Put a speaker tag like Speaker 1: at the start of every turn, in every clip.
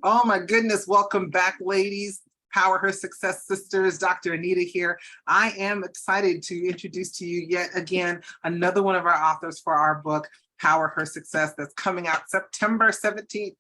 Speaker 1: Oh my goodness, welcome back, ladies. Power Her Success Sisters, Dr. Anita here. I am excited to introduce to you yet again another one of our authors for our book, Power Her Success, that's coming out September 27th.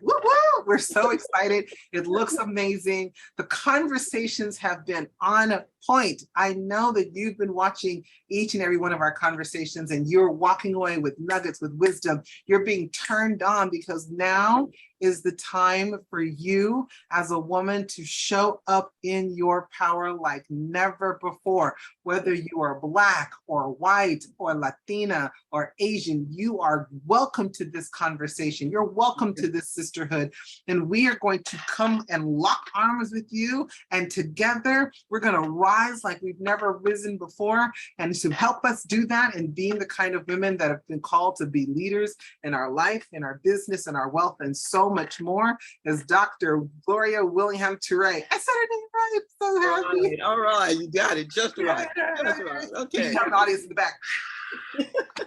Speaker 1: Woo woo! We're so excited. It looks amazing. The conversations have been on point. I know that you've been watching each and every one of our conversations and you're walking away with nuggets, with wisdom. You're being turned on because now is the time for you as a woman to show up in your power like never before. Whether you are Black or white or Latina or Asian, you are welcome to this conversation. You're welcome to this sisterhood. And we are going to come and lock arms with you. And together, we're going to rise like we've never risen before. And to help us do that and being the kind of women that have been called to be leaders in our life, in our business, in our wealth, and so much more is Dr. Gloria Willingham-Toure. I said her name right. I'm so happy.
Speaker 2: All right, you got it just right. Just right. Okay.
Speaker 1: You have an audience in the back.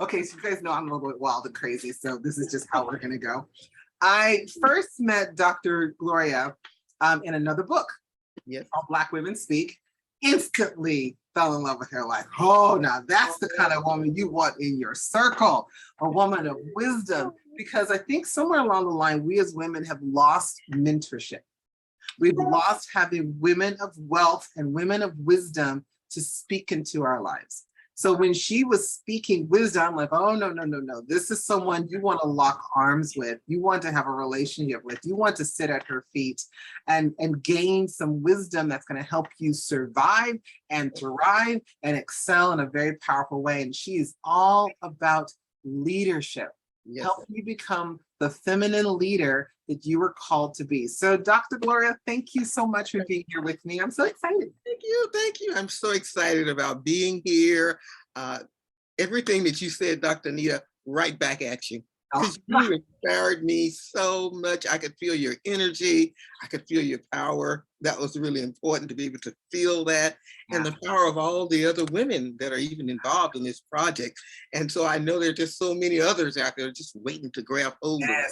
Speaker 1: Okay, so you guys know I'm a little bit wild and crazy, so this is just how we're going to go. I first met Dr. Gloria in another book,
Speaker 2: yes,
Speaker 1: All Black Women Speak. Instantly fell in love with her. Like, oh, now that's the kind of woman you want in your circle, a woman of wisdom. Because I think somewhere along the line, we as women have lost mentorship. We've lost having women of wealth and women of wisdom to speak into our lives. So when she was speaking wisdom, I'm like, oh, no. This is someone you want to lock arms with. You want to have a relationship with. You want to sit at her feet and gain some wisdom that's going to help you survive and thrive and excel in a very powerful way. And she is all about leadership. Yes. Help you become the feminine leader that you were called to be. So Dr. Gloria, thank you so much for being here with me. I'm so excited.
Speaker 2: Thank you. I'm so excited about being here. Everything that you said, Dr. Anita, right back at you. Because you inspired me so much. I could feel your energy. I could feel your power. That was really important to be able to feel that. And the power of all the other women that are even involved in this project. And so I know there are just so many others out there just waiting to grab hold of it.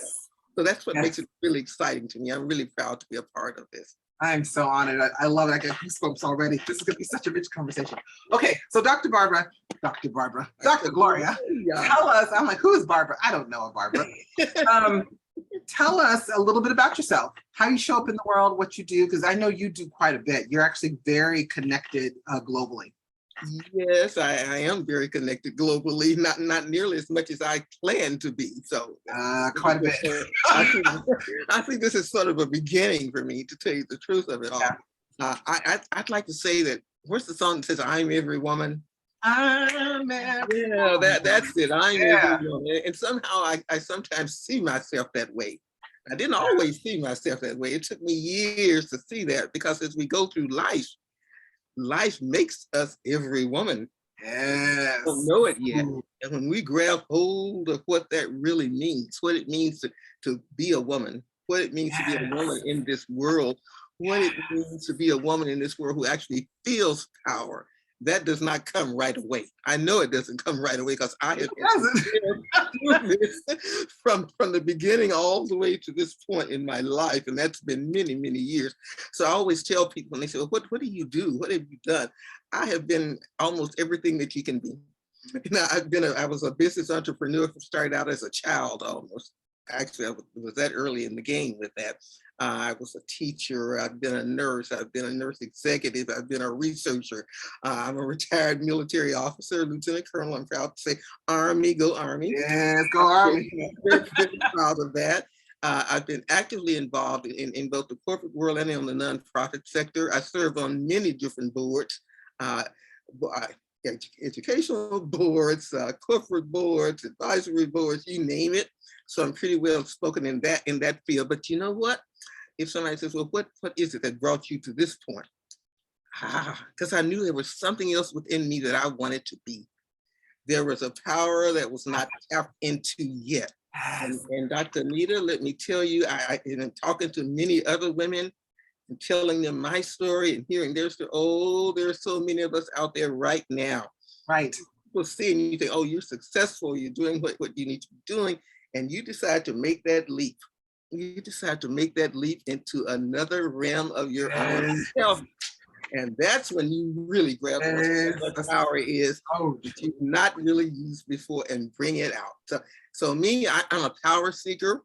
Speaker 2: So that's what makes it really exciting to me. I'm really proud to be a part of this.
Speaker 1: I'm so honored. I love it. I get goosebumps already. This is going to be such a rich conversation. Okay, so Dr. Gloria, tell us, I'm like, who is Barbara? I don't know a Barbara. Tell us a little bit about yourself, how you show up in the world, what you do, because I know you do quite a bit. You're actually very connected globally.
Speaker 2: Yes, I am very connected globally, not nearly as much as I plan to be. So
Speaker 1: quite a bit.
Speaker 2: I think this is sort of a beginning for me, to tell you the truth of it all. I'd like to say that, where's the song that says, I'm every woman?
Speaker 1: I'm every woman.
Speaker 2: That's it. I'm every woman. And somehow I sometimes see myself that way. I didn't always see myself that way. It took me years to see that, because as we go through life makes us every woman.
Speaker 1: Yes.
Speaker 2: We don't know it yet. And when we grab hold of what that really means, what it means to be a woman, what it means to be a woman in this world, what it means to be a woman in this world who actually feels power, that does not come right away. I know it doesn't come right away, because I have been this from the beginning all the way to this point in my life, and that's been many, many years. So I always tell people, when they say, well, what do you do? What have you done? I have been almost everything that you can be. I was a business entrepreneur, started out as a child almost. Actually, I was that early in the game with that. I was a teacher, I've been a nurse, I've been a nurse executive, I've been a researcher. I'm a retired military officer, Lieutenant Colonel. I'm proud to say, Army, go Army.
Speaker 1: Yes, go Army.
Speaker 2: Very proud of that. I've been actively involved in both the corporate world and in the nonprofit sector. I serve on many different boards, educational boards, corporate boards, advisory boards, you name it. So I'm pretty well spoken in that field. But you know what? If somebody says, well, what is it that brought you to this point? Because I knew there was something else within me that I wanted to be. There was a power that was not tapped into yet. And Dr. Anita, let me tell you, I've been talking to many other women and telling them my story and hearing their story. Oh, there's so many of us out there right now.
Speaker 1: Right.
Speaker 2: People see and you think, oh, you're successful, you're doing what you need to be doing, and you decide to make that leap. you decide to make that leap into another realm of your own
Speaker 1: Yes.
Speaker 2: self. And that's when you really grab what power is that you've not really used before and bring it out. So me, I'm a power seeker.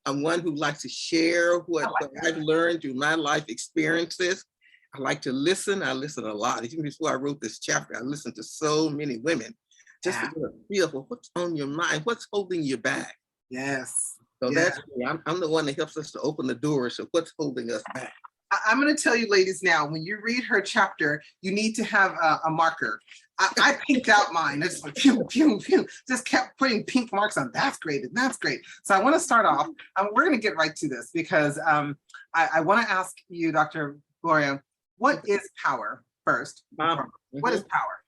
Speaker 2: I'm one who likes to share what I've learned through my life experiences. I like to listen. I listen a lot. Even before I wrote this chapter, I listened to so many women just to get a feel for what's on your mind, what's holding you back.
Speaker 1: Yes.
Speaker 2: So that's me. I'm the one that helps us to open the doors of what's holding us back.
Speaker 1: I'm going to tell you ladies now, when you read her chapter, you need to have a marker. I pinked out mine. It's like, pew, pew, pew. Just kept putting pink marks on. That's great. And that's great. So I want to start off. We're going to get right to this because I want to ask you, Dr. Gloria, what is power first? What is power?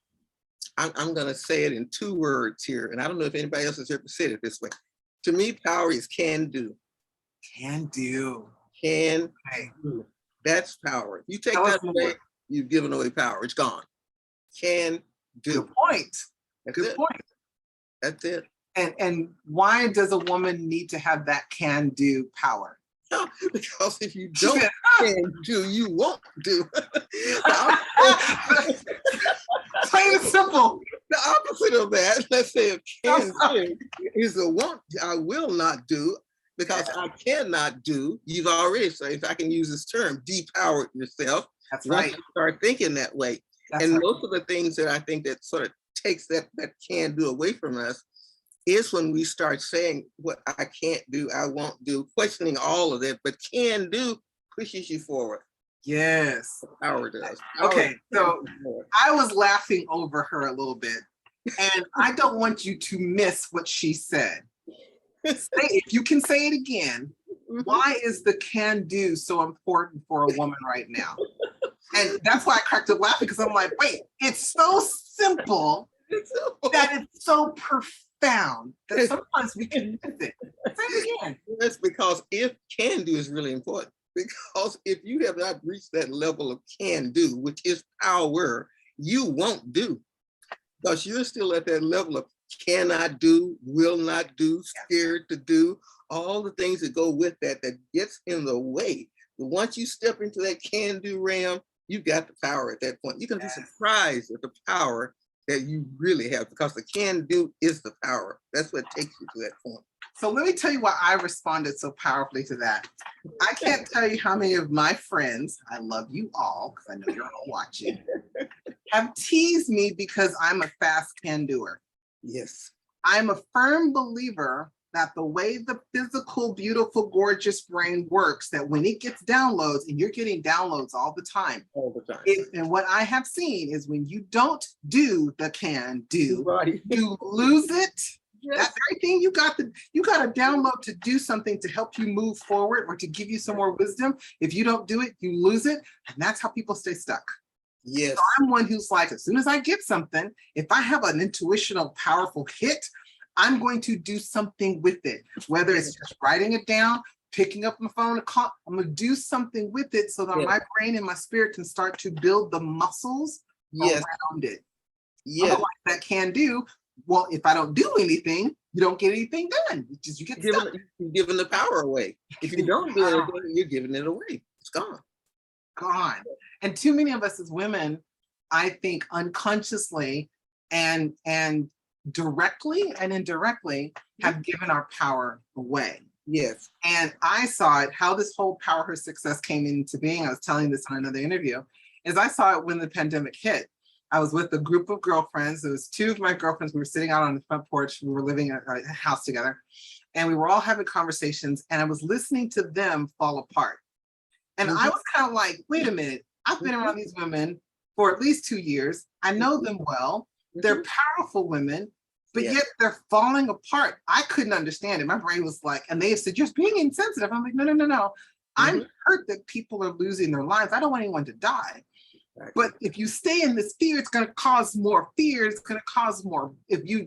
Speaker 2: I'm going to say it in 2 words here. And I don't know if anybody else has ever said it this way. To me, power is can do.
Speaker 1: Can do.
Speaker 2: Can do. That's power. You take that away, you've given away power. It's gone. Can do.
Speaker 1: Good point.
Speaker 2: Good point. That's it.
Speaker 1: And why does a woman need to have that can do power?
Speaker 2: Because if you don't can do, you won't do.
Speaker 1: Plain and simple.
Speaker 2: The opposite of that, let's say a can do, is a won't. I will not do. Because I cannot do, you've already said, if I can use this term, depower yourself.
Speaker 1: That's right.
Speaker 2: You start thinking that way. Most of the things that I think that sort of takes that can do away from us is when we start saying what I can't do, I won't do, questioning all of that, but can do pushes you forward.
Speaker 1: Yes.
Speaker 2: Power does.
Speaker 1: Okay, so I was laughing over her a little bit, and I don't want you to miss what she said. If you can say it again, why is the can do so important for a woman right now? And that's why I cracked up laughing, because I'm like, wait, it's so simple that it's so profound that sometimes we can miss it. Say it again.
Speaker 2: That's because if can do is really important. Because if you have not reached that level of can do, which is power, you won't do. Because you're still at that level of cannot do, will not do, scared to do, all the things that go with that gets in the way. But once you step into that can do realm, you've got the power at that point. You're going to be surprised at the power that you really have, because the can do is the power. That's what takes you to that point.
Speaker 1: So let me tell you why I responded so powerfully to that. I can't tell you how many of my friends, I love you all, because I know you're all watching, have teased me because I'm a fast can doer.
Speaker 2: Yes.
Speaker 1: I'm a firm believer that the way the physical, beautiful, gorgeous brain works, that when it gets downloads, and you're getting downloads all the time. And what I have seen is when you don't do the can do, you lose it. Yes. That very thing you got a download to do something to help you move forward or to give you some more wisdom. If you don't do it, you lose it. And that's how people stay stuck.
Speaker 2: Yes.
Speaker 1: So I'm one who's like, as soon as I get something, if I have an intuitional, powerful hit, I'm going to do something with it. Whether it's just writing it down, picking up my phone, I'm going to do something with it so that my brain and my spirit can start to build the muscles around it. Otherwise, that can do. Well, if I don't do anything, you don't get anything done. You get stuck.
Speaker 2: You're giving the power away. If you don't do anything, you're giving it away. It's gone.
Speaker 1: Gone. And too many of us as women, I think unconsciously and directly and indirectly have given our power away.
Speaker 2: Yes.
Speaker 1: And I saw it, how this whole power her success came into being. I was telling this on another interview, is I saw it when the pandemic hit. I was with a group of girlfriends. There was 2 of my girlfriends. We were sitting out on the front porch. We were living in a house together, and we were all having conversations, and I was listening to them fall apart. And I was kind of like, wait a minute, I've been around these women for at least 2 years. I know them well. They're powerful women, but yet they're falling apart. I couldn't understand it. My brain was like, and they said, you're being insensitive. I'm like, no. I'm hurt that people are losing their lives. I don't want anyone to die. But if you stay in this fear, it's going to cause more fear. It's going to cause more. If you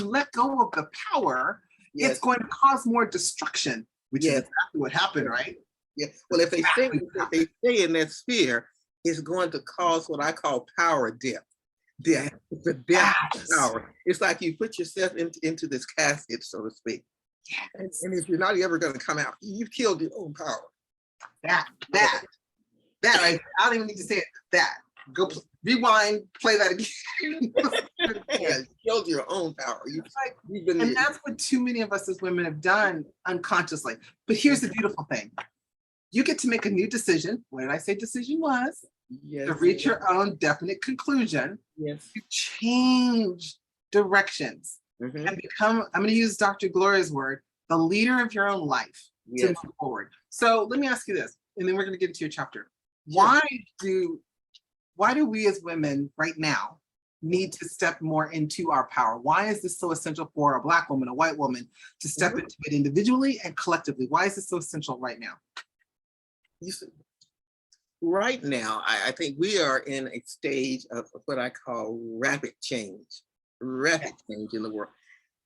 Speaker 1: let go of the power, it's going to cause more destruction, which is exactly what happened, right?
Speaker 2: Yeah. Well, if they stay in that sphere, it's going to cause what I call power depth. It's a depth of power. It's like you put yourself into this casket, so to speak. And if you're not ever going to come out, you've killed your own power.
Speaker 1: That right. I don't even need to say it. That. Go rewind, play that again.
Speaker 2: Yeah, you killed your own power. You've been
Speaker 1: And that's what too many of us as women have done unconsciously. But here's the beautiful thing. You get to make a new decision. What did I say decision was?
Speaker 2: Yes.
Speaker 1: To reach your own definite conclusion.
Speaker 2: Yes.
Speaker 1: To change directions and become, I'm going to use Dr. Gloria's word, the leader of your own life to move forward. So let me ask you this, and then we're going to get into your chapter. Why do we as women right now need to step more into our power? Why is this so essential for a Black woman, a white woman, to step into it individually and collectively? Why is this so essential right now?
Speaker 2: Right now, I think we are in a stage of what I call rapid change in the world.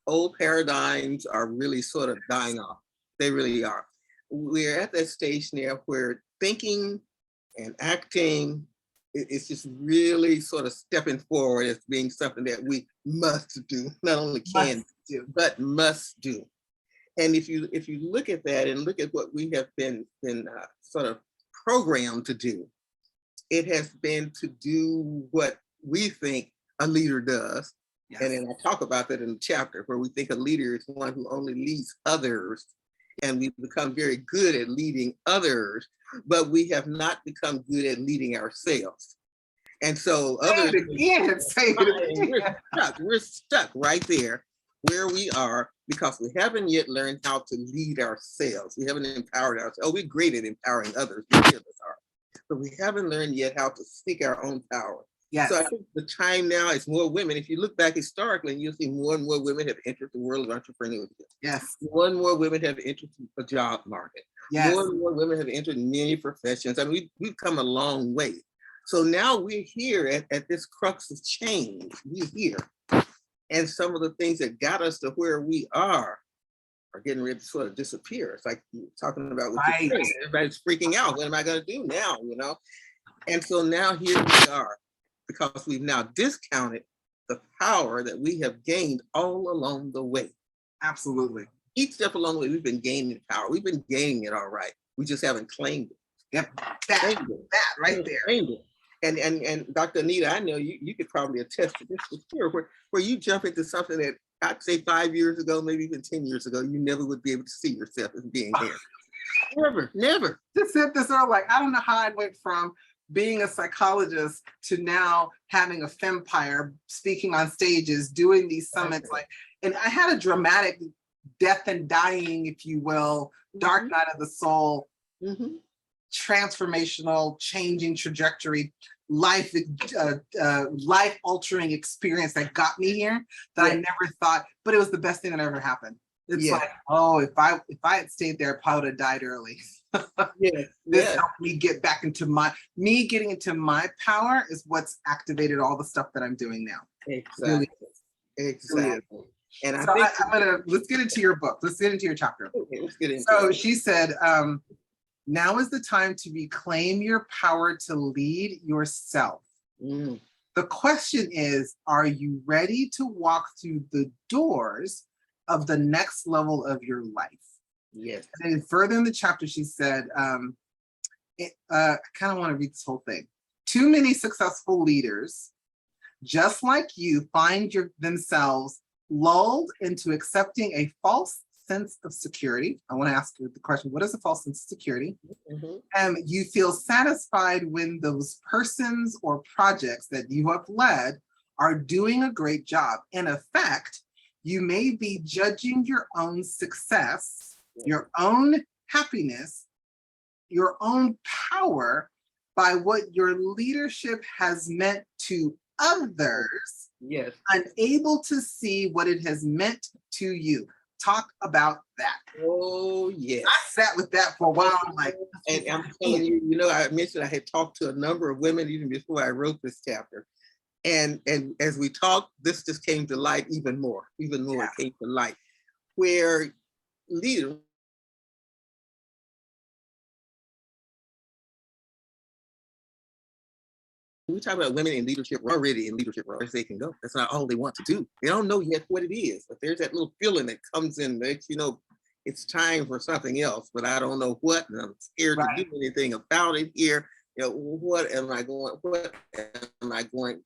Speaker 2: Old paradigms are really sort of dying off. They really are. We're at that stage now where thinking and acting is just really sort of stepping forward as being something that we must do, not only can do, but must do. And if you look at that and look at what we have been sort of programmed to do, it has been to do what we think a leader does. Yes. And then I talk about that in the chapter where we think a leader is one who only leads others, and we've become very good at leading others, but we have not become good at leading ourselves. And so we're stuck right there where we are because we haven't yet learned how to lead ourselves. We haven't empowered ourselves. Oh, we're great at empowering others, many of us are, but we haven't learned yet how to seek our own power. Yes. So I think the time now is more women. If you look back historically, you'll see more and more women have entered the world of entrepreneurship.
Speaker 1: Yes.
Speaker 2: More and more women have entered the job market. Yes. More and more women have entered many professions. I mean, we've come a long way. So now we're here at this crux of change. We're here. And some of the things that got us to where we are getting ready to sort of disappear. It's like you're talking about what you're saying. Everybody's freaking out. What am I going to do now? You know? And so now here we are, because we've now discounted the power that we have gained all along the way. Absolutely. Each step along the way, we've been gaining power. We've been gaining it all right. We just haven't claimed it. Yep, that right there. It. And Dr. Anita, I know you could probably attest to this for sure, where you jump into something that I'd say 5 years ago, maybe even 10 years ago, you never would be able to see yourself as being there. Never. Just said this earlier, like, I don't know how I went from being a psychologist to now having a fempire, speaking on stages, doing these summits, and I had a dramatic death and dying, if you will, dark night of the soul, transformational, changing trajectory, life altering experience that got me here that I never thought, but it was the best thing that ever happened. It's like, oh, if I had stayed there, I probably would have died early. This helped me get back into getting into my power is what's activated all the stuff that I'm doing now. Exactly. Exactly. And so let's get into your book. Let's get into your chapter. Okay, let's get into it. She said, now is the time to reclaim your power to lead yourself. The question is, are you ready to walk through the doors of the next level of your life? Yes. And then further in the chapter, she said, I kind of want to read this whole thing. Too many successful leaders, just like you, find themselves lulled into accepting a false sense of security. I want to ask you the question, what is a false sense of security? You feel satisfied when those persons or projects that you have led are doing a great job. In effect, you may be judging your own success, your own happiness, your own power by what your leadership has meant to others, unable to see what it has meant to you. Talk about that. Oh, yes. I sat with that for a while. And I'm telling you, I mentioned I had talked to a number of women even before I wrote this chapter. And as we talked, this just came to light even more. It came to light. Where leaders, we talk about women in leadership, already in leadership roles, they can go. That's not all they want to do. They don't know yet what it is, but there's that little feeling that comes in, that, it's time for something else, but I don't know what, and I'm scared
Speaker 1: Right.
Speaker 2: to do anything about it here. You know, what am I going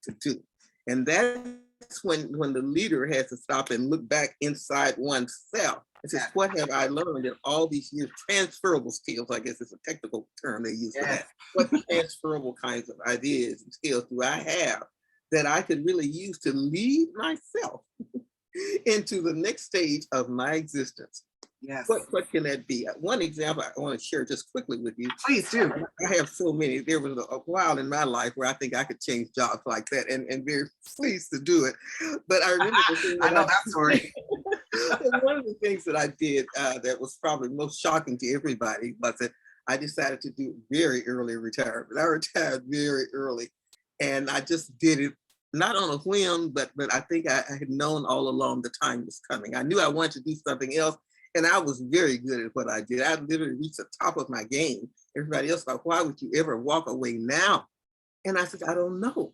Speaker 2: to do? And that's when the leader has to stop and look back inside oneself and says, what have I learned in all these years? Transferable skills, I guess is a technical term they use for that. What transferable kinds of ideas and skills do I have that I could really use to lead myself into the next stage of my existence?
Speaker 1: Yes.
Speaker 2: What can that be? One example I want to share just quickly with you.
Speaker 1: Please do.
Speaker 2: I have so many. There was a while in my life where I think I could change jobs like that, and very pleased to do it. But I remember the thing
Speaker 1: I know that story.
Speaker 2: one of the things that I did that was probably most shocking to everybody was that I decided to do very early retirement. I retired very early, and I just did it not on a whim, but I think I had known all along the time was coming. I knew I wanted to do something else. And I was very good at what I did. I literally reached the top of my game. Everybody else thought, why would you ever walk away now? And I said, I don't know.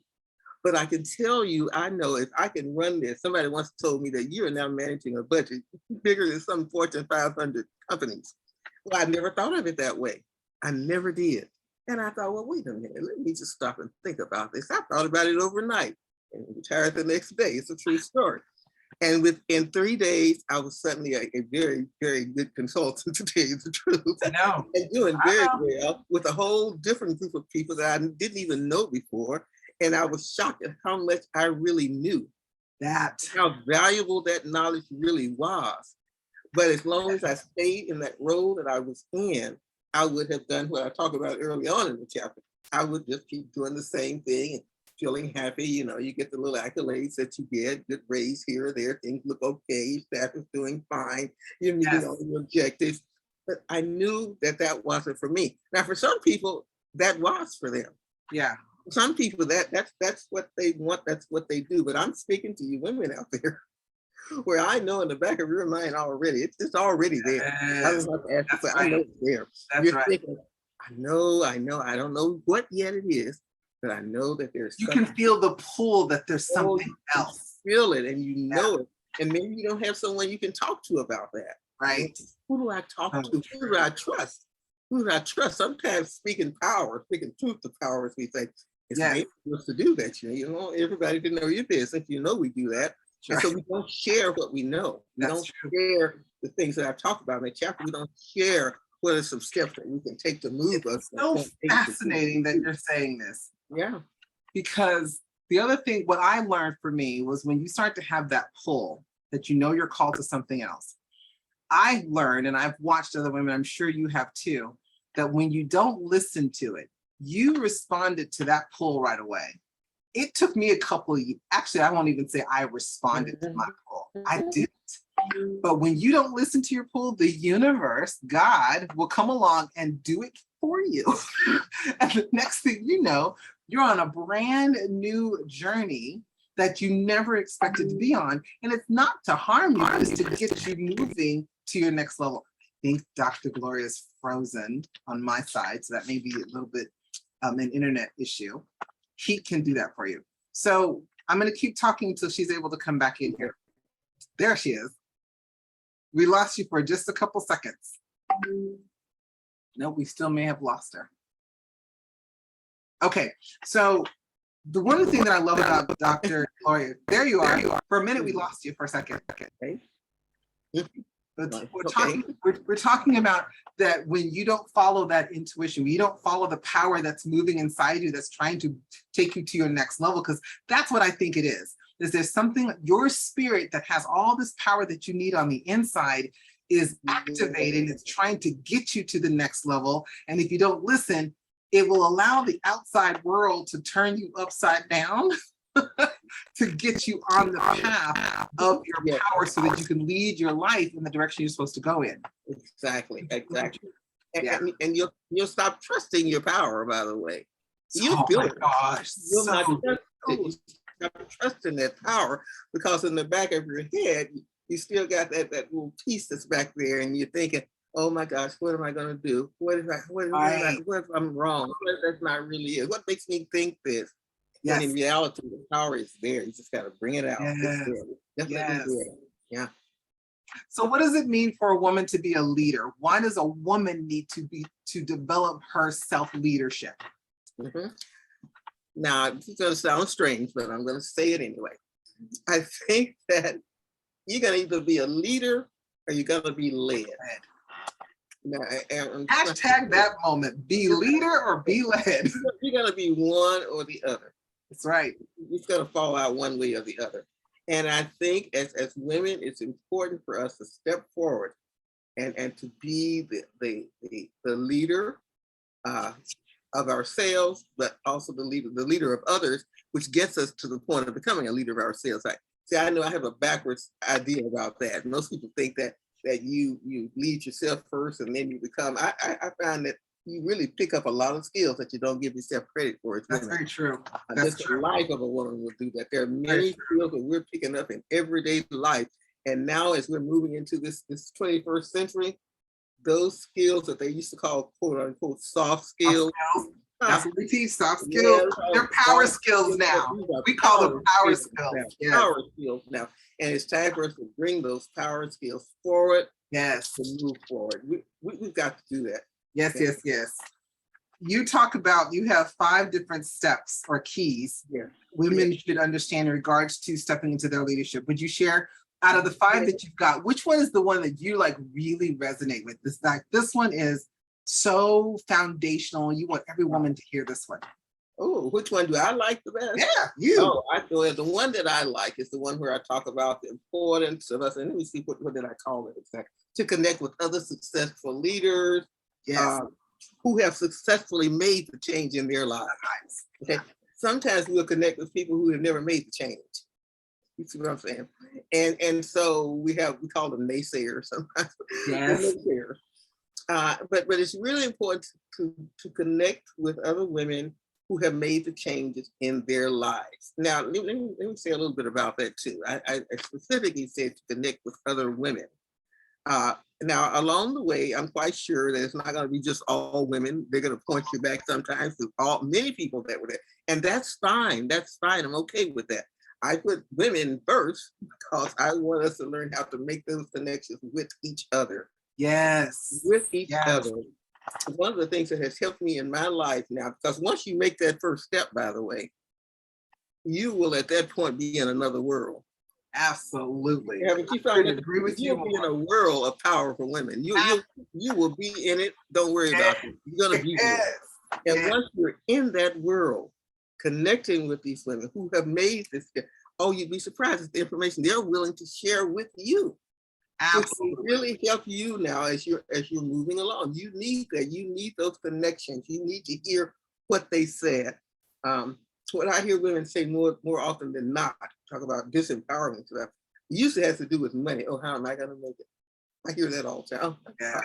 Speaker 2: But I can tell you, I know if I can run this. Somebody once told me that you are now managing a budget bigger than some Fortune 500 companies. Well, I never thought of it that way. I never did. And I thought, well, wait a minute, let me just stop and think about this. I thought about it overnight and retired the next day. It's a true story. And within 3 days, I was suddenly a very, very good consultant, to tell you the truth.
Speaker 1: I know.
Speaker 2: And doing very well with a whole different group of people that I didn't even know before. And I was shocked at how much I really knew. How valuable that knowledge really was. But as long as I stayed in that role that I was in, I would have done what I talked about early on in the chapter. I would just keep doing the same thing and feeling happy. You know, you get the little accolades that you get, good raise here or there, things look okay, staff is doing fine, you're meeting all your objectives. But I knew that that wasn't for me. Now, for some people, that was for them.
Speaker 1: Yeah.
Speaker 2: Some people, that's what they want, that's what they do. But I'm speaking to you women out there where I know in the back of your mind already, it's already there. I don't have to ask you, but I know it's there. You're thinking, I know, I don't know what yet it is, but I know that there's
Speaker 1: you can feel the pull that there's something else.
Speaker 2: Feel it and you know it. And maybe you don't have someone you can talk to about that.
Speaker 1: Right.
Speaker 2: Who do I talk to? Who do I trust? Who do I trust? Sometimes speaking truth to power, as we say, it's dangerous to do that. You know, everybody can know your business. You know we do that. And so we don't share what we know. We don't share the things that I've talked about in the chapter. We don't share what are some steps that we can take to move us.
Speaker 1: So fascinating that you're saying this.
Speaker 2: Yeah.
Speaker 1: Because the other thing, what I learned for me was when you start to have that pull, that you know you're called to something else. I learned, and I've watched other women, I'm sure you have too, that when you don't listen to it, you responded to that pull right away. It took me a couple of years. Actually, I won't even say I responded to my pull. I didn't. But when you don't listen to your pull, the universe, God, will come along and do it for you. And the next thing you know, you're on a brand new journey that you never expected to be on. And it's not to harm you, it's to get you moving to your next level. I think Dr. Gloria is frozen on my side, so that may be a little bit an internet issue. He can do that for you. So I'm going to keep talking until she's able to come back in here. There she is. We lost you for just a couple seconds. No, we still may have lost her. Okay, so the one thing that I love about Dr. Gloria, there you are. For a minute, we lost you for a second. Okay. But we're talking about that when you don't follow that intuition, when you don't follow the power that's moving inside you, that's trying to take you to your next level, because that's what I think it is there's something, your spirit that has all this power that you need on the inside is activating, it's trying to get you to the next level. And if you don't listen, it will allow the outside world to turn you upside down to get you on the path of your power so that you can lead your life in the direction you're supposed to go in.
Speaker 2: Exactly. And you'll stop trusting your power, by the way. You'll stop trusting that power, because in the back of your head, you still got that little piece that's back there, and you're thinking, oh my gosh, what am I going to do? What if I'm wrong? What if that's not really it? What makes me think this? Yes. And in reality, the power is there. You just got to bring it out.
Speaker 1: Yes.
Speaker 2: Yeah.
Speaker 1: So what does it mean for a woman to be a leader? Why does a woman need to develop her self-leadership?
Speaker 2: Mhm. Now, it's going to sound strange, but I'm going to say it anyway. I think that you're going to either be a leader or you're going to be led. Now,
Speaker 1: Hashtag that moment, be leader or be led.
Speaker 2: You're going to be one or the other.
Speaker 1: That's right.
Speaker 2: It's going to fall out one way or the other. And I think as women, it's important for us to step forward and to be the leader of ourselves, but also the leader of others, which gets us to the point of becoming a leader of ourselves. I know I have a backwards idea about that. Most people think that you lead yourself first and then you become. I find that you really pick up a lot of skills that you don't give yourself credit for.
Speaker 1: That's very true.
Speaker 2: That's true. The life of a woman will do that. There are many skills that we're picking up in everyday life. And now as we're moving into this 21st century, those skills that they used to call quote unquote soft skills.
Speaker 1: That's what we teach, soft skills. They're power skills now. We call them power skills.
Speaker 2: Yes. Power skills now. And it's time for us to bring those power skills forward.
Speaker 1: Yes.
Speaker 2: To move forward. We've got to do that.
Speaker 1: Yes, yes, yes. You talk about, you have 5 different steps or keys women should understand in regards to stepping into their leadership. Would you share, out of the 5 that you've got, which one is the one that you like really resonate with? This one is so foundational. You want every woman to hear this one.
Speaker 2: Oh, which one do I like the best?
Speaker 1: Yeah, you.
Speaker 2: Oh, I feel the one that I like is the one where I talk about the importance of us. And let me see, what did I call it exactly? To connect with other successful leaders.
Speaker 1: Yes.
Speaker 2: Who have successfully made the change in their lives. Okay. Sometimes we'll connect with people who have never made the change. You see what I'm saying? And so we call them naysayers sometimes.
Speaker 1: Yes.
Speaker 2: Naysayers. But it's really important to connect with other women who have made the changes in their lives. Now, let me say a little bit about that too. I specifically said to connect with other women. Now, along the way, I'm quite sure that it's not going to be just all women. They're going to point you back sometimes to many people that were there. And that's fine. That's fine. I'm okay with that. I put women first because I want us to learn how to make those connections with each other.
Speaker 1: Yes.
Speaker 2: With each other. One of the things that has helped me in my life now, because once you make that first step, by the way, you will at that point be in another world.
Speaker 1: Absolutely.
Speaker 2: Yeah, but I agree with you. You'll be in a world of powerful women. You will be in it. Don't worry about it. You're gonna be in it. And once you're in that world, connecting with these women who have made this, you'd be surprised at the information they're willing to share with you. Absolutely. It will really help you now as you're moving along. You need that. You need those connections. You need to hear what they said. What I hear women say more often than not, talk about disempowerment stuff, usually has to do with money. Oh, how am I going to make it? I hear that all the time. Yeah.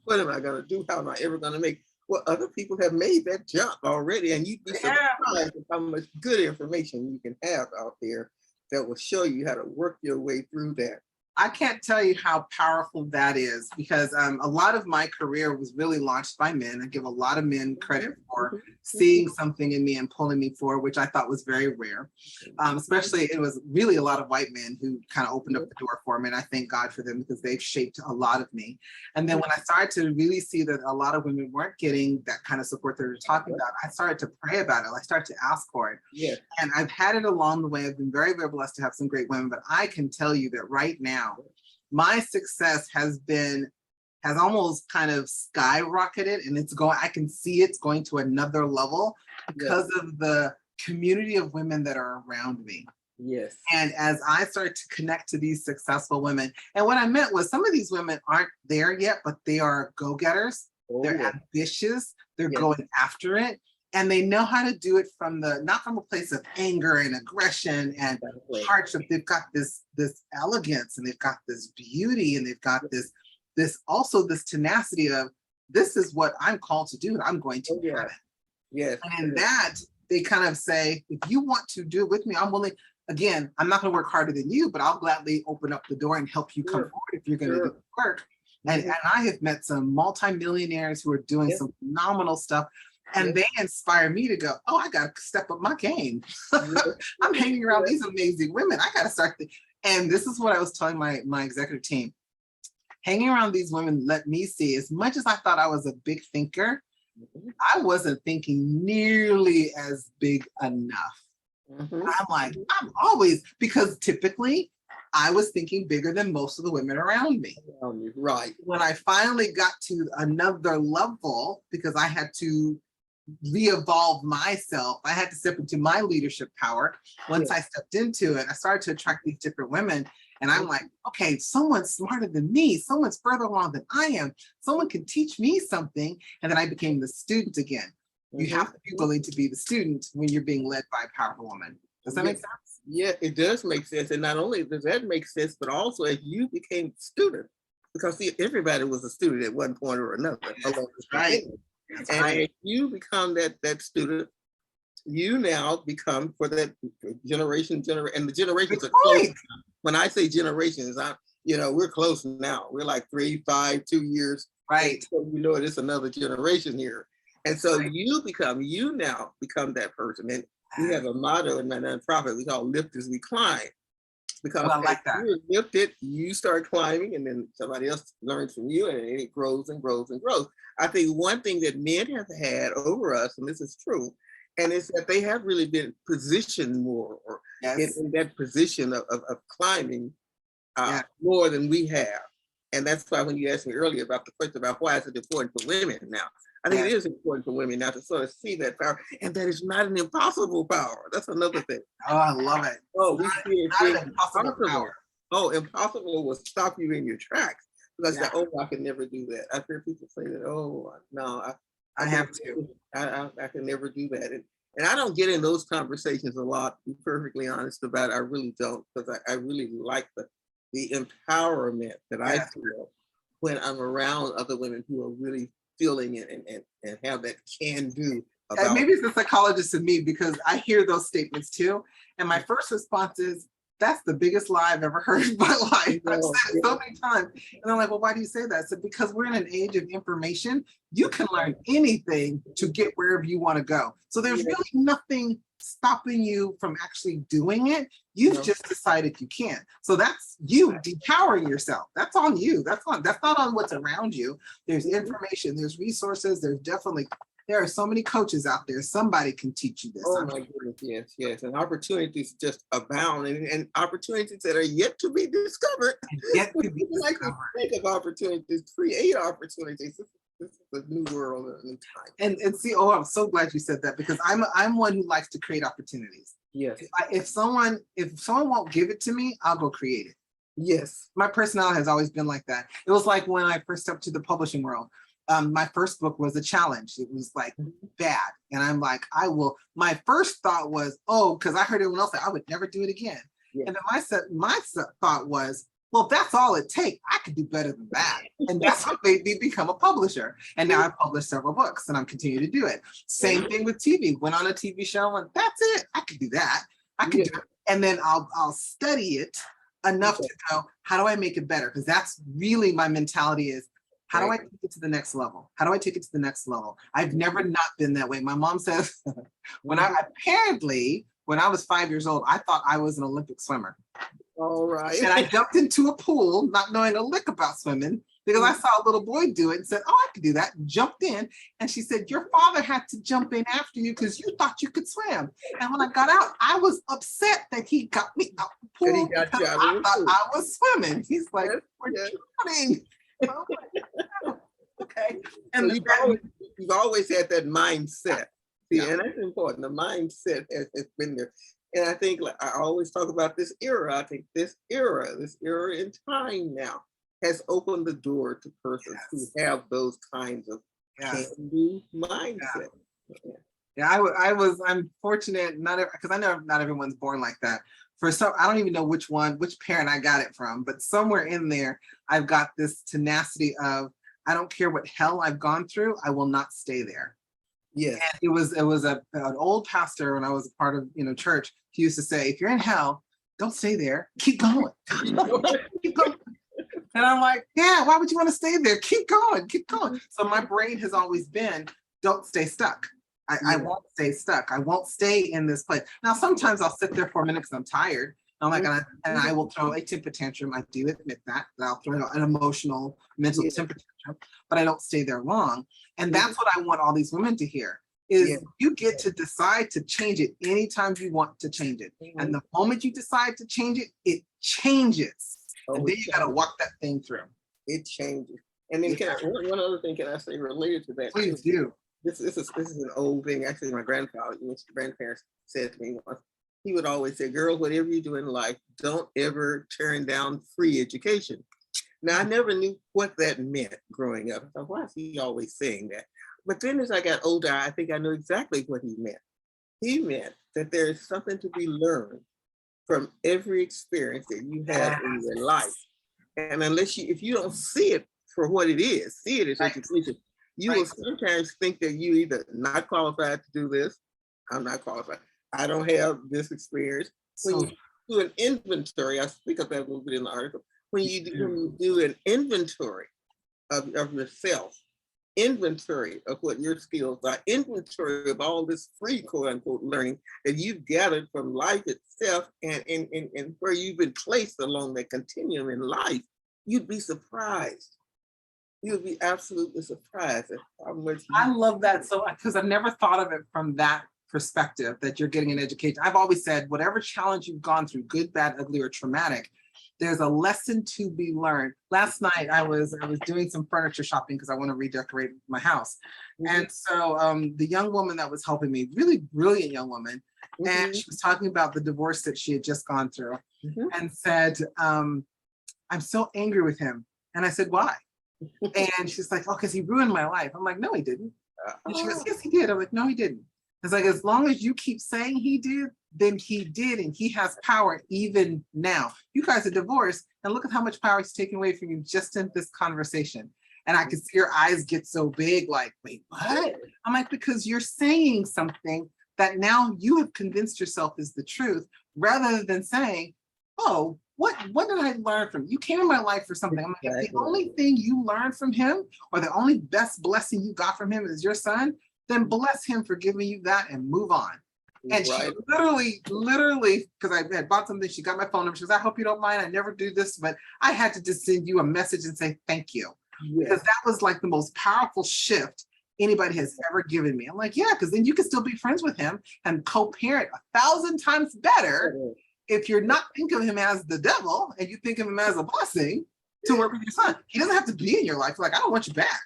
Speaker 2: What am I going to do? How am I ever going to make it? Well, other people have made that jump already, and you'd be surprised at how much good information you can have out there that will show you how to work your way through that.
Speaker 1: I can't tell you how powerful that is, because a lot of my career was really launched by men. I give a lot of men credit for seeing something in me and pulling me forward, which I thought was very rare. Especially, it was really a lot of white men who kind of opened up the door for me, and I thank God for them because they've shaped a lot of me. And then when I started to really see that a lot of women weren't getting that kind of support that they're talking about, I started to pray about it. I started to ask for it. Yeah. And I've had it along the way. I've been very, very blessed to have some great women, but I can tell you that right now, my success has almost kind of skyrocketed, and I can see it's going to another level because of the community of women that are around me. Yes. And as I started to connect to these successful women, and what I meant was some of these women aren't there yet, but they are go-getters. They're ambitious. They're going after it. And they know how to do it not from a place of anger and aggression and hardship. They've got this elegance, and they've got this beauty, and they've got this also this tenacity of, this is what I'm called to do, and I'm going to do it. Yes. And in that, they kind of say, if you want to do it with me, I'm willing. Again, I'm not going to work harder than you, but I'll gladly open up the door and help you come forward if you're going to do the work. And I have met some multimillionaires who are doing some phenomenal stuff. And they inspire me to go, I got to step up my game. I'm hanging around these amazing women. I got to start. And this is what I was telling my executive team. hanging around these women let me see, as much as I thought I was a big thinker, I wasn't thinking nearly as big enough. I'm like, I'm always, because typically I was thinking bigger than most of the women around me.
Speaker 2: Right.
Speaker 1: When I finally got to another level, because I had to re-evolve myself, I had to step into my leadership power. Once I stepped into it, I started to attract these different women. And I'm like, okay, someone's smarter than me, someone's further along than I am, someone can teach me something. And then I became the student again. You have to be willing to be the student when you're being led by a powerful woman. Does that make sense?
Speaker 2: Yeah, it does make sense. And not only does that make sense, but also as you became a student, because see, everybody was a student at one point or another.
Speaker 1: Right.
Speaker 2: And as you become that student, you now become for that generation, and the generations are close. When I say generations, we're close now. We're like 3, 5, 2 years.
Speaker 1: Right.
Speaker 2: So it's another generation here. And so you now become that person. And we have a motto in my nonprofit we call lift as we climb. Because
Speaker 1: I like that.
Speaker 2: You lift it, you start climbing, and then somebody else learns from you, and it grows and grows and grows. I think one thing that men have had over us, and this is true, and it's that they have really been positioned more or in that position of climbing more than we have. And that's why when you asked me earlier about the question about why is it important for women now, I think it is important for women now to sort of see that power, and that it's not an impossible power. That's another thing.
Speaker 1: Oh, I love it.
Speaker 2: Oh, we see it
Speaker 1: not an impossible power.
Speaker 2: Oh, impossible will stop you in your tracks because I can never do that. I've heard people say that. Oh, no, I have to. I can never do that. And I don't get in those conversations a lot. To be perfectly honest about it, I really don't, because I really like the empowerment that I feel when I'm around other women who are really feeling it and have that can do.
Speaker 1: And maybe it's the psychologist in me, because I hear those statements too. And my first response is, that's the biggest lie I've ever heard in my life. I've said it so many times. And I'm like, well, why do you say that? I said, because we're in an age of information. You can learn anything to get wherever you want to go. So there's really nothing stopping you from actually doing it. You've just decided you can't. So that's you depowering yourself. That's on you. That's not on what's around you. There's information, there's resources, there are so many coaches out there. Somebody can teach you this.
Speaker 2: Oh my goodness, yes. And opportunities just abound, and opportunities that are yet to be discovered.
Speaker 1: Yet to be
Speaker 2: like to think of opportunities, create opportunities. This is a new world, a new time.
Speaker 1: And see, I'm so glad you said that, because I'm one who likes to create opportunities.
Speaker 2: Yes.
Speaker 1: If someone won't give it to me, I'll go create it.
Speaker 2: Yes.
Speaker 1: My personality has always been like that. It was like when I first stepped to the publishing world. My first book was a challenge. It was like bad. And I'm like, my first thought was, because I heard everyone else say, I would never do it again. Yeah. And then my thought was, well, if that's all it takes, I could do better than that. And that's what made me become a publisher. And now I've published several books and I'm continuing to do it. Same thing with TV. Went on a TV show and that's it. I could do that. I could do it. And then I'll study it enough to know, how do I make it better? Because that's really my mentality is, how do I take it to the next level? How do I take it to the next level? I've never not been that way. My mom says, when I was 5 years old, I thought I was an Olympic swimmer.
Speaker 2: All right.
Speaker 1: And I jumped into a pool, not knowing a lick about swimming, because I saw a little boy do it and said, I could do that. Jumped in. And she said, your father had to jump in after you because you thought you could swim. And when I got out, I was upset that he got me out the pool because I thought I was swimming. He's like, we're drowning. Okay. And
Speaker 2: so you've always had that mindset. See, and that's important. The mindset has been there. And I think, like, I always talk about this era. I think this era in time now has opened the door to persons who have those kinds of can-do mindset.
Speaker 1: I'm fortunate, because I know not everyone's born like that. I don't even know which parent I got it from, but somewhere in there, I've got this tenacity of, I don't care what hell I've gone through, I will not stay there. Yeah. And it was an old pastor when I was a part of church. He used to say, if you're in hell, don't stay there. Keep going. Keep going. And I'm like, yeah, why would you want to stay there? Keep going, keep going. So my brain has always been, don't stay stuck. I won't stay stuck. I won't stay in this place. Now, sometimes I'll sit there for a minute because I'm tired, I'm like, and I will throw a temper tantrum. I do admit that. I'll throw an emotional, mental temper tantrum, but I don't stay there long. And that's what I want all these women to hear is you get to decide to change it anytime you want to change it. And the moment you decide to change it, it changes. And then you got to walk that thing through.
Speaker 2: It changes. And then one other thing can I say related to that?
Speaker 1: Please do.
Speaker 2: This is an old thing. Actually, my grandparents said to me once, he would always say, girl, whatever you do in life, don't ever turn down free education. Now, I never knew what that meant growing up. I thought, why is he always saying that? But then as I got older, I think I knew exactly what he meant. He meant that there is something to be learned from every experience that you have in your life. And if you don't see it for what it is, see it as education, you will sometimes think that you either not qualified to do this, I'm not qualified, I don't have this experience. When you do an inventory, I speak of that a little bit in the article, when you do an inventory of yourself, inventory of what your skills are, inventory of all this free quote unquote learning that you've gathered from life itself and where you've been placed along that continuum in life, you'd be surprised. You'll be absolutely surprised at how much.
Speaker 1: I love that. So, because I've never thought of it from that perspective, that you're getting an education. I've always said, whatever challenge you've gone through, good, bad, ugly, or traumatic, there's a lesson to be learned. Last night, I was doing some furniture shopping because I want to redecorate my house. And so the young woman that was helping me, really brilliant young woman, and she was talking about the divorce that she had just gone through and said, I'm so angry with him. And I said, why? And she's like, oh, because he ruined my life. I'm like, no, he didn't. And she goes, yes, he did. I'm like, no, he didn't. It's like, as long as you keep saying he did, then he did, and he has power even now. You guys are divorced, and look at how much power he's taking away from you just in this conversation. And I can see your eyes get so big, like, wait, what? I'm like, because you're saying something that now you have convinced yourself is the truth, rather than saying, oh, what did I learn from you? You came in my life for something. I'm like, if the only thing you learned from him, or the only best blessing you got from him is your son, then bless him for giving you that and move on. And she literally, because I had bought something, she got my phone number. She goes, I hope you don't mind. I never do this, but I had to just send you a message and say thank you. Because that was like the most powerful shift anybody has ever given me. I'm like, yeah, because then you can still be friends with him and co-parent 1,000 times better if you're not thinking of him as the devil and you think of him as a blessing to work with your son. He doesn't have to be in your life. Like, I don't want you back.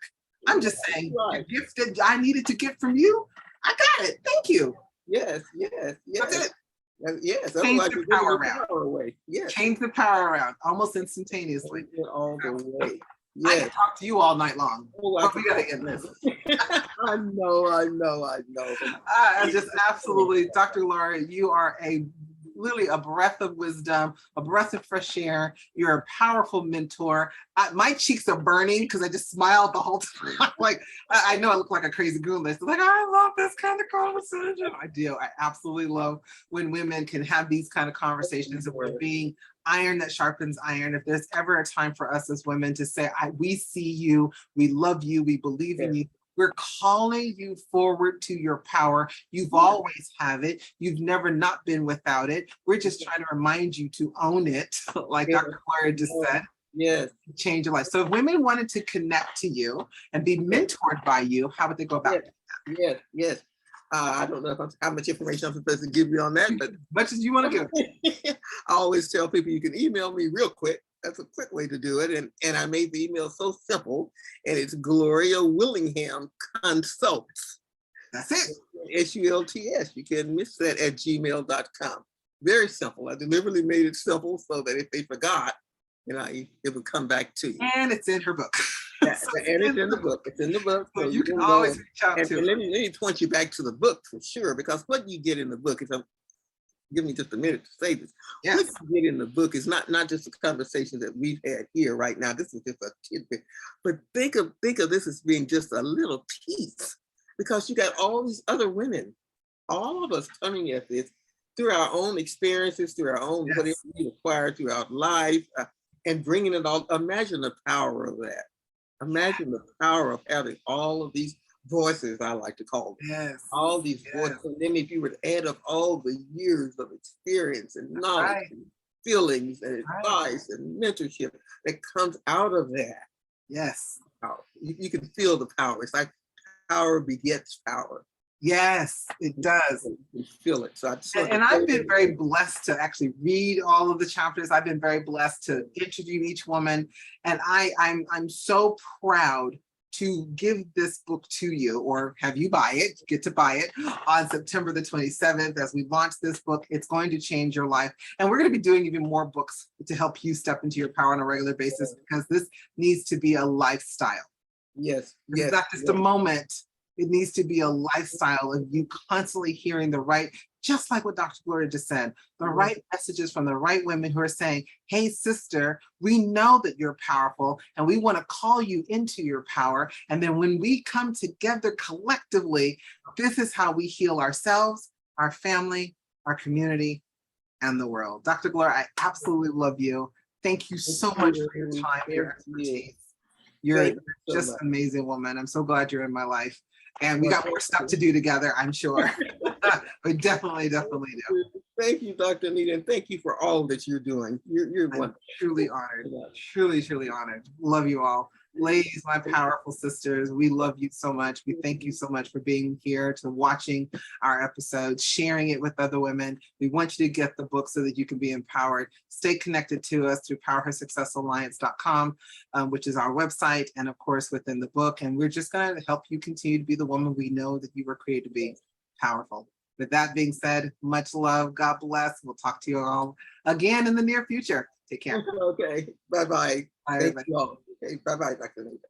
Speaker 1: I'm just saying, the gift that I needed to get from you, I got it. Thank you.
Speaker 2: Yes.
Speaker 1: That's it.
Speaker 2: Yes.
Speaker 1: Change the power around.
Speaker 2: Away. Yes.
Speaker 1: Change the power around almost instantaneously.
Speaker 2: All the way.
Speaker 1: Yes. I can talk to you all night long. But we gotta end this.
Speaker 2: I know.
Speaker 1: I just absolutely, Dr. Gloria, you are really a breath of wisdom, a breath of fresh air. You're a powerful mentor. My cheeks are burning because I just smiled the whole time. Like, I know I look like a crazy goon list. Like, I love this kind of conversation. I do. I absolutely love when women can have these kind of conversations and we're being iron that sharpens iron. If there's ever a time for us as women to say, we see you, we love you, we believe in you. We're calling you forward to your power. You've always have it. You've never not been without it. We're just trying to remind you to own it, like Dr. Gloria just said.
Speaker 2: Yes.
Speaker 1: Change your life. So if women wanted to connect to you and be mentored by you, how would they go about it?
Speaker 2: Yes. I don't know how much information I'm supposed to give you on that, but
Speaker 1: as much as you want to give.
Speaker 2: I always tell people you can email me real quick. That's a quick way to do it. And I made the email so simple, and it's Gloria Willingham Consults.
Speaker 1: That's it.
Speaker 2: SULTS. You can miss that at gmail.com. Very simple. I deliberately made it simple so that if they forgot, it would come back to you.
Speaker 1: And it's in her book.
Speaker 2: And it's in the book. It's in the book.
Speaker 1: So you can always reach out to
Speaker 2: let me point you back to the book for sure, because what you get in the book is give me just a minute to say this.
Speaker 1: Yes.
Speaker 2: What you get in the book is not just the conversation that we've had here right now. This is just a tidbit. But think of this as being just a little piece, because you got all these other women, all of us coming at this through our own experiences, through our own whatever we acquired throughout life, and bringing it all. Imagine the power of that. Imagine the power of having all of these voices, I like to call them.
Speaker 1: Yes.
Speaker 2: All these voices. And then if you were to add up all the years of experience and knowledge, feelings and
Speaker 1: Right.
Speaker 2: advice and mentorship that comes out of that.
Speaker 1: Yes.
Speaker 2: You can feel the power. It's like power begets power.
Speaker 1: Yes, it does.
Speaker 2: You can feel it. So I just want
Speaker 1: And
Speaker 2: to
Speaker 1: I've
Speaker 2: say
Speaker 1: been very blessed to actually read all of the chapters. I've been very blessed to interview each woman. And I'm so proud to give this book to you or have you buy it, get to buy it on September the 27th as we launch this book. It's going to change your life. And we're going to be doing even more books to help you step into your power on a regular basis because this needs to be a lifestyle.
Speaker 2: yes,
Speaker 1: It's
Speaker 2: yes,
Speaker 1: not just a
Speaker 2: yes.
Speaker 1: moment. It needs to be a lifestyle of you constantly hearing the right, just like what Dr. Gloria just said, the right messages from the right women who are saying, hey, sister, we know that you're powerful and we want to call you into your power. And then when we come together collectively, this is how we heal ourselves, our family, our community, and the world. Dr. Gloria, I absolutely love you. Thank you so much for your time, your expertise. You're
Speaker 2: Thank you so
Speaker 1: just
Speaker 2: much.
Speaker 1: an amazing woman. I'm so glad you're in my life. And we
Speaker 2: Well,
Speaker 1: got more stuff to do together, I'm sure. We definitely do.
Speaker 2: Thank you, Dr. Anita, and thank you for all that you're doing. You're
Speaker 1: I'm
Speaker 2: wonderful.
Speaker 1: truly honored, truly, truly honored. Love you all. Ladies, my powerful sisters, we love you so much. We thank you so much for being here, to watching our episodes, sharing it with other women. We want you to get the book so that you can be empowered. Stay connected to us through powerhersuccessalliance.com, which is our website, and of course within the book. And we're just going to help you continue to be the woman we know that you were created to be, powerful. With that being said, much love. God bless. We'll talk to you all again in the near future. Take care.
Speaker 2: Okay. Bye-bye.
Speaker 1: Bye,
Speaker 2: Thank
Speaker 1: everybody.
Speaker 2: you all. Okay. Bye-bye, Dr. Anita.